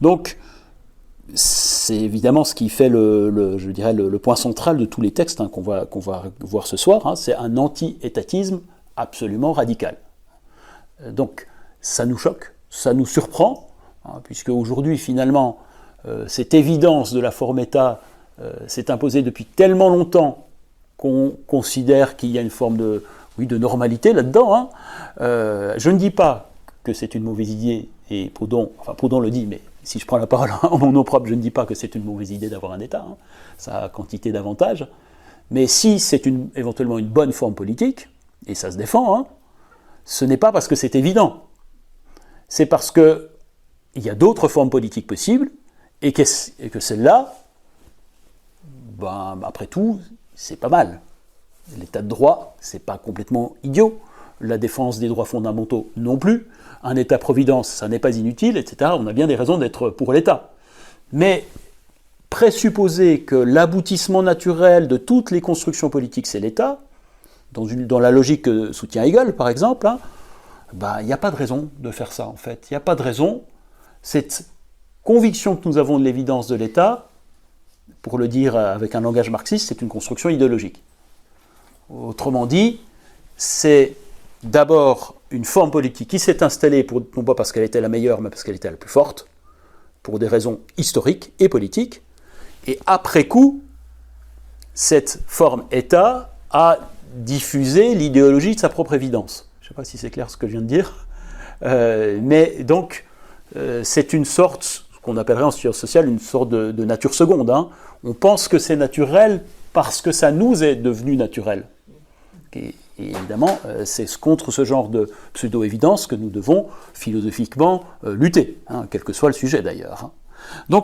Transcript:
Donc, c'est évidemment ce qui fait je dirais le point central de tous les textes qu'on va voir ce soir, c'est un anti-étatisme absolument radical. Donc, ça nous choque, ça nous surprend, puisque aujourd'hui, finalement, cette évidence de la forme État s'est imposée depuis tellement longtemps qu'on considère qu'il y a une forme de normalité là-dedans. Je ne dis pas que c'est une mauvaise idée, et Proudhon le dit, mais si je prends la parole en mon nom propre, je ne dis pas que c'est une mauvaise idée d'avoir un État, ça a quantité d'avantages, mais si c'est éventuellement une bonne forme politique, et ça se défend, ce n'est pas parce que c'est évident, c'est parce qu'il y a d'autres formes politiques possibles, et que celle-là, après tout, c'est pas mal. L'état de droit, c'est pas complètement idiot. La défense des droits fondamentaux non plus. Un État-providence, ça n'est pas inutile, etc. On a bien des raisons d'être pour l'État. Mais présupposer que l'aboutissement naturel de toutes les constructions politiques, c'est l'État, dans la logique que soutient Hegel, par exemple, il n'y a pas de raison de faire ça, en fait. Il n'y a pas de raison. Cette conviction que nous avons de l'évidence de l'État, pour le dire avec un langage marxiste, c'est une construction idéologique. Autrement dit, c'est d'abord une forme politique qui s'est installée, non pas parce qu'elle était la meilleure, mais parce qu'elle était la plus forte, pour des raisons historiques et politiques, et après coup, cette forme État a diffusé l'idéologie de sa propre évidence. Je ne sais pas si c'est clair ce que je viens de dire, mais donc c'est une sorte, ce qu'on appellerait en sciences sociales, une sorte de nature seconde. On pense que c'est naturel parce que ça nous est devenu naturel. Et évidemment, c'est contre ce genre de pseudo-évidence que nous devons philosophiquement lutter, quel que soit le sujet d'ailleurs. Donc